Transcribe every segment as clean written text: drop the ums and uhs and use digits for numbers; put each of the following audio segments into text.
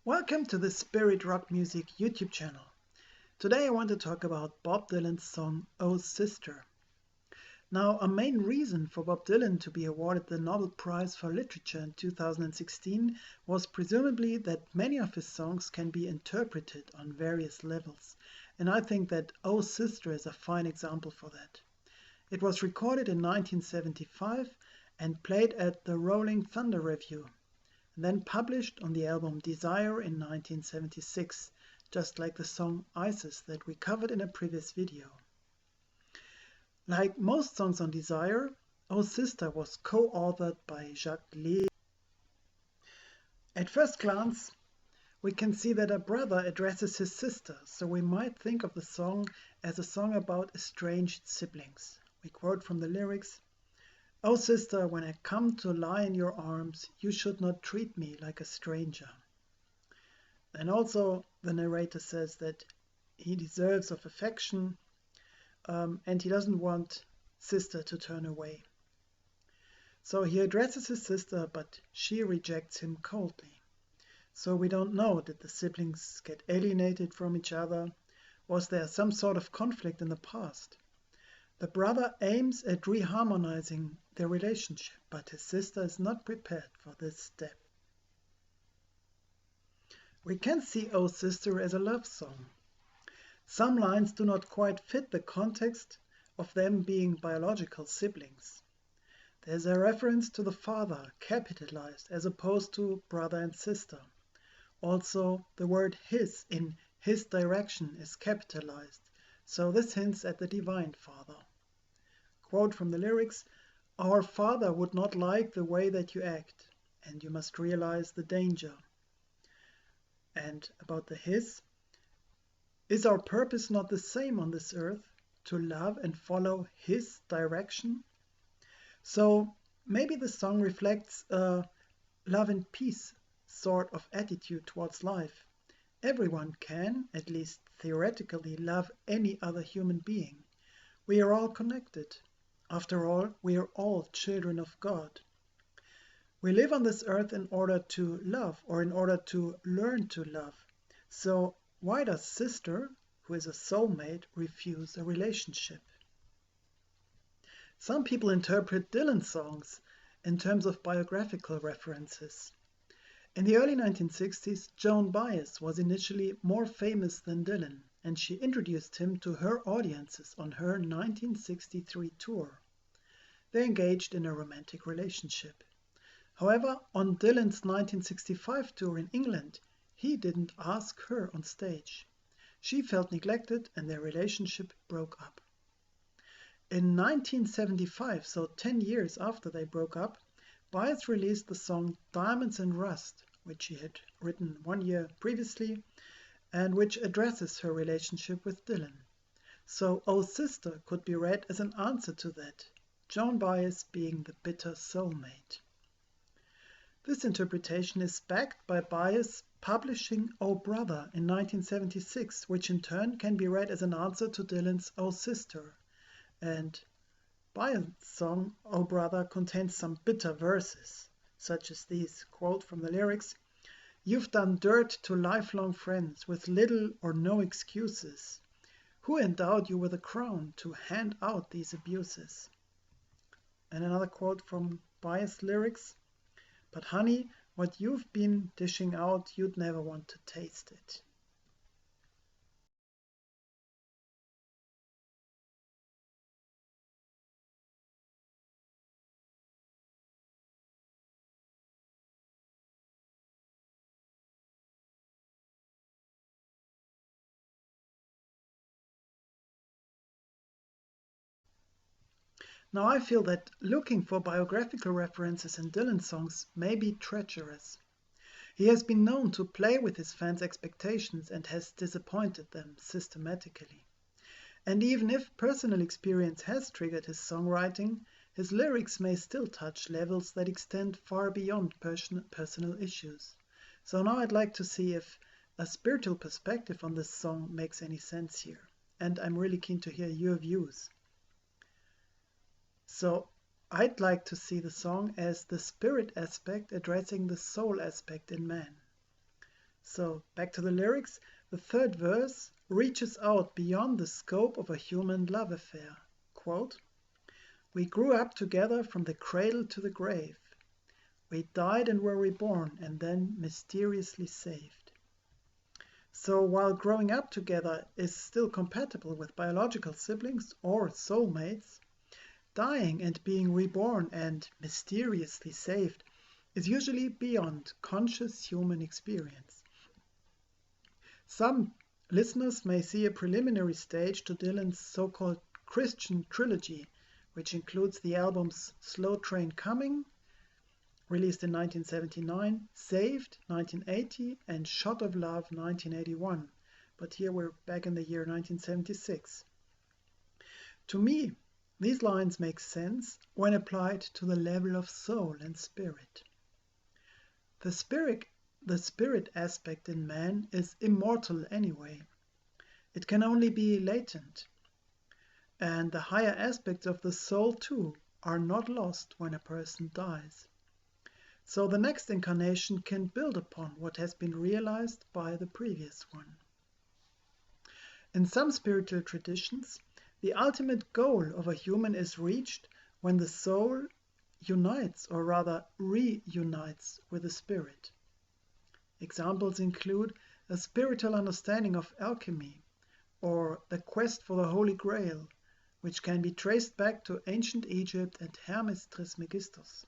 Welcome to the Spirit Rock Music YouTube channel. Today I want to talk about Bob Dylan's song Oh Sister. Now, a main reason for Bob Dylan to be awarded the Nobel Prize for Literature in 2016 was presumably that many of his songs can be interpreted on various levels, and I think that Oh Sister is a fine example for that. It was recorded in 1975 and played at the Rolling Thunder Revue, and then published on the album Desire in 1976, just like the song Isis that we covered in a previous video. Like most songs on Desire, Oh Sister was co-authored by Jacques Lee. At first glance, we can see that a brother addresses his sister, so we might think of the song as a song about estranged siblings. We quote from the lyrics, "Oh sister, when I come to lie in your arms, you should not treat me like a stranger." And also the narrator says that he deserves of affection and he doesn't want sister to turn away. So he addresses his sister, but she rejects him coldly. So we don't know, did the siblings get alienated from each other? Was there some sort of conflict in the past? The brother aims at reharmonizing their relationship, but his sister is not prepared for this step. We can see Oh Sister as a love song. Some lines do not quite fit the context of them being biological siblings. There's a reference to the father, capitalized, as opposed to brother and sister. Also, the word his in his direction is capitalized, so this hints at the Divine Father. Quote from the lyrics, "Our Father would not like the way that you act, and you must realize the danger." And about the his, "Is our purpose not the same on this earth, to love and follow his direction?" So maybe the song reflects a love and peace sort of attitude towards life. Everyone can, at least theoretically, love any other human being. We are all connected. After all, we are all children of God. We live on this earth in order to love, or in order to learn to love. So why does sister, who is a soulmate, refuse a relationship? Some people interpret Dylan songs in terms of biographical references. In the early 1960s, Joan Baez was initially more famous than Dylan, and she introduced him to her audiences on her 1963 tour. They engaged in a romantic relationship. However, on Dylan's 1965 tour in England, he didn't ask her on stage. She felt neglected and their relationship broke up. In 1975, so 10 years after they broke up, Baez released the song Diamonds and Rust, which she had written 1 year previously, and which addresses her relationship with Dylan. So Oh Sister could be read as an answer to that, Joan Baez being the bitter soulmate. This interpretation is backed by Baez publishing Oh Brother in 1976, which in turn can be read as an answer to Dylan's Oh Sister. And Baez's song Oh Brother contains some bitter verses, such as these, quote from the lyrics, "You've done dirt to lifelong friends with little or no excuses. Who endowed you with a crown to hand out these abuses?" And another quote from Baez's lyrics, "But honey, what you've been dishing out, you'd never want to taste it." Now I feel that looking for biographical references in Dylan songs may be treacherous. He has been known to play with his fans' expectations and has disappointed them systematically. And even if personal experience has triggered his songwriting, his lyrics may still touch levels that extend far beyond personal issues. So now I'd like to see if a spiritual perspective on this song makes any sense here. And I'm really keen to hear your views. So I'd like to see the song as the spirit aspect addressing the soul aspect in man. So back to the lyrics, the third verse reaches out beyond the scope of a human love affair. Quote, "We grew up together from the cradle to the grave. We died and were reborn and then mysteriously saved." So while growing up together is still compatible with biological siblings or soulmates, dying and being reborn and mysteriously saved is usually beyond conscious human experience. Some listeners may see a preliminary stage to Dylan's so-called Christian trilogy, which includes the albums Slow Train Coming, released in 1979, Saved, 1980, and Shot of Love, 1981. But here we're back in the year 1976. To me, these lines make sense when applied to the level of soul and spirit. The spirit aspect in man is immortal anyway. It can only be latent. And the higher aspects of the soul too are not lost when a person dies. So the next incarnation can build upon what has been realized by the previous one. In some spiritual traditions, the ultimate goal of a human is reached when the soul unites, or rather reunites, with the spirit. Examples include a spiritual understanding of alchemy, or the quest for the Holy Grail, which can be traced back to ancient Egypt and Hermes Trismegistus.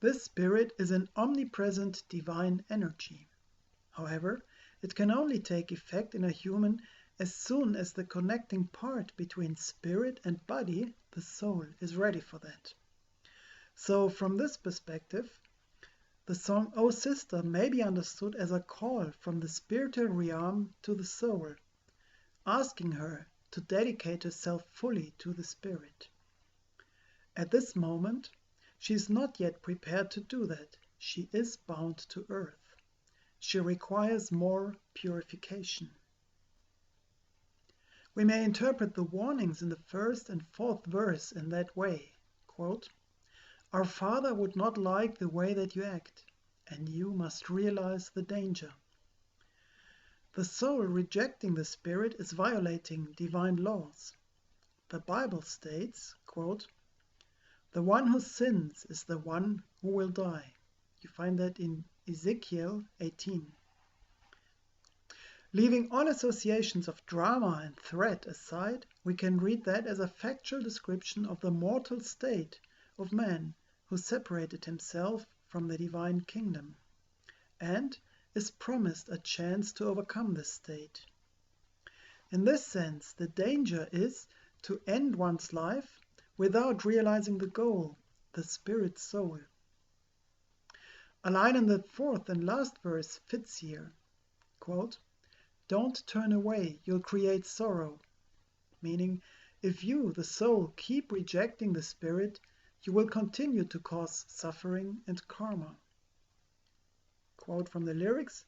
This spirit is an omnipresent divine energy. However, it can only take effect in a human as soon as the connecting part between spirit and body, the soul, is ready for that. So from this perspective, the song "Oh Sister" may be understood as a call from the spiritual realm to the soul, asking her to dedicate herself fully to the spirit. At this moment, she is not yet prepared to do that. She is bound to earth. She requires more purification. We may interpret the warnings in the first and fourth verse in that way. Quote, "Our Father would not like the way that you act, and you must realize the danger." The soul rejecting the spirit is violating divine laws. The Bible states, quote, "The one who sins is the one who will die." You find that in Ezekiel 18. Leaving all associations of drama and threat aside, we can read that as a factual description of the mortal state of man who separated himself from the divine kingdom, and is promised a chance to overcome this state. In this sense, the danger is to end one's life without realizing the goal, the spirit soul. A line in the fourth and last verse fits here. Quote, "Don't turn away, you'll create sorrow." Meaning, if you, the soul, keep rejecting the spirit, you will continue to cause suffering and karma. Quote from the lyrics,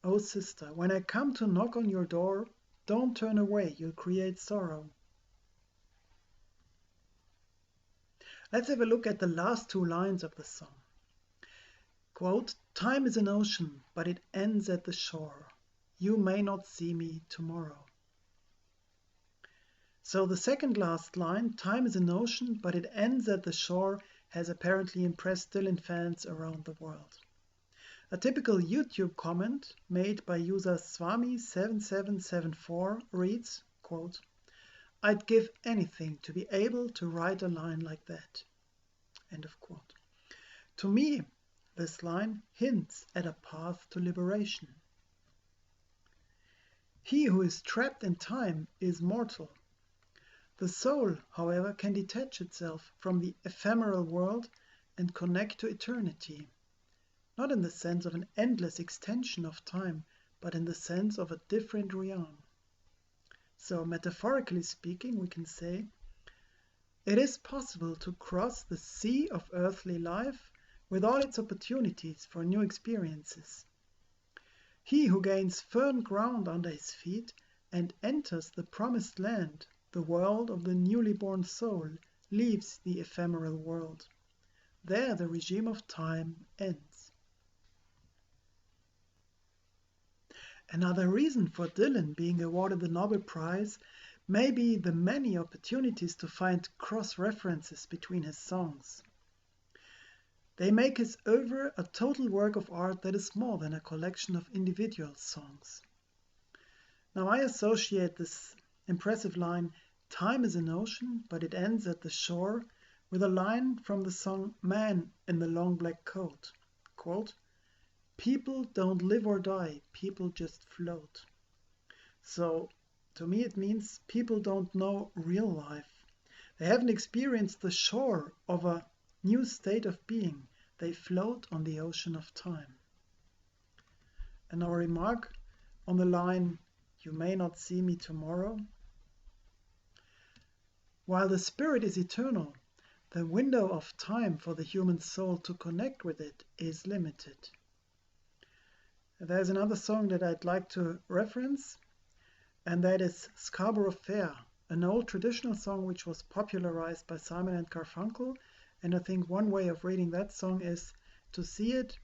"Oh sister, when I come to knock on your door, don't turn away, you'll create sorrow." Let's have a look at the last two lines of the song. Quote, "Time is an ocean, but it ends at the shore. You may not see me tomorrow." So the second last line, "Time is an ocean, but it ends at the shore," has apparently impressed Dylan fans around the world. A typical YouTube comment made by user Swami7774 reads, quote, "I'd give anything to be able to write a line like that." End of quote. To me, this line hints at a path to liberation. He who is trapped in time is mortal. The soul, however, can detach itself from the ephemeral world and connect to eternity, not in the sense of an endless extension of time, but in the sense of a different realm. So, metaphorically speaking, we can say, it is possible to cross the sea of earthly life with all its opportunities for new experiences. He who gains firm ground under his feet and enters the promised land, the world of the newly born soul, leaves the ephemeral world. There the regime of time ends. Another reason for Dylan being awarded the Nobel Prize may be the many opportunities to find cross-references between his songs. They make his oeuvre a total work of art that is more than a collection of individual songs. Now I associate this impressive line, "Time is an ocean, but it ends at the shore," with a line from the song "Man in the Long Black Coat." Quote, "People don't live or die, people just float." So to me it means people don't know real life. They haven't experienced the shore of a new state of being. They float on the ocean of time. And our remark on the line, "You may not see me tomorrow." While the spirit is eternal, the window of time for the human soul to connect with it is limited. There's another song that I'd like to reference, and that is Scarborough Fair, an old traditional song which was popularized by Simon and Garfunkel. And I think one way of reading that song is to see it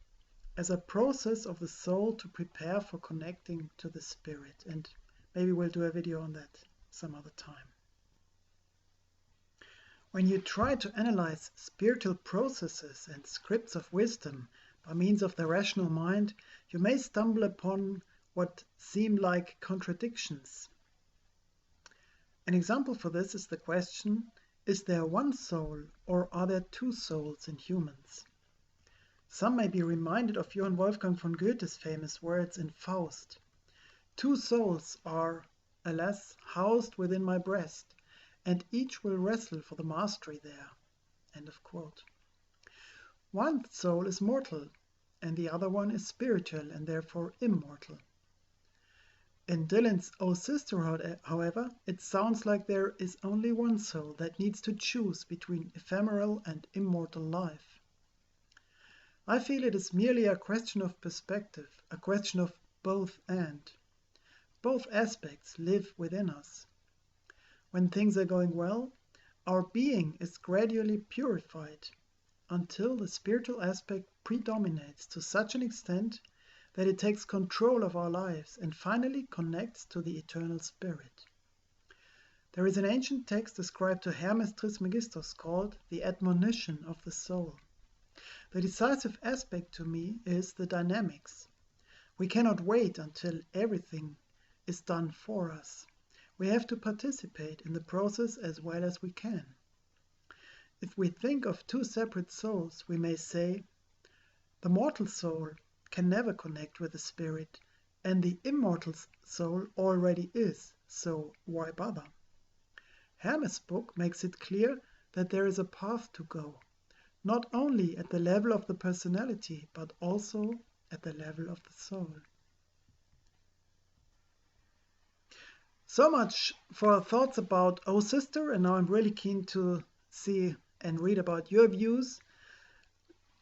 as a process of the soul to prepare for connecting to the spirit. And maybe we'll do a video on that some other time. When you try to analyze spiritual processes and scripts of wisdom by means of the rational mind, you may stumble upon what seem like contradictions. An example for this is the question, is there one soul or are there two souls in humans? Some may be reminded of Johann Wolfgang von Goethe's famous words in Faust. "Two souls are, alas, housed within my breast, and each will wrestle for the mastery there." End of quote. One soul is mortal, and the other one is spiritual and therefore immortal. In Dylan's "Oh Sister," however, it sounds like there is only one soul that needs to choose between ephemeral and immortal life. I feel it is merely a question of perspective, a question of both and. Both aspects live within us. When things are going well, our being is gradually purified until the spiritual aspect predominates to such an extent that it takes control of our lives and finally connects to the eternal spirit. There is an ancient text ascribed to Hermes Trismegistus called the admonition of the soul. The decisive aspect to me is the dynamics. We cannot wait until everything is done for us. We have to participate in the process as well as we can. If we think of two separate souls, we may say, the mortal soul can never connect with the spirit, and the immortal soul already is, so why bother? Hermes' book makes it clear that there is a path to go, not only at the level of the personality, but also at the level of the soul. So much for our thoughts about "Oh Sister," and now I'm really keen to see and read about your views.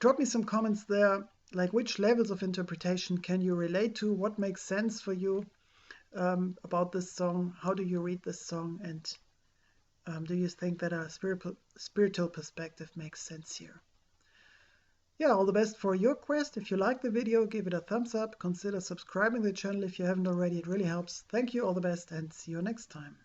Drop me some comments there, like which levels of interpretation can you relate to, what makes sense for you about this song, how do you read this song, and do you think that a spiritual perspective makes sense here? Yeah, all the best for your quest. If you like the video, give it a thumbs up. Consider subscribing to the channel if you haven't already. It really helps. Thank you, all the best, and see you next time.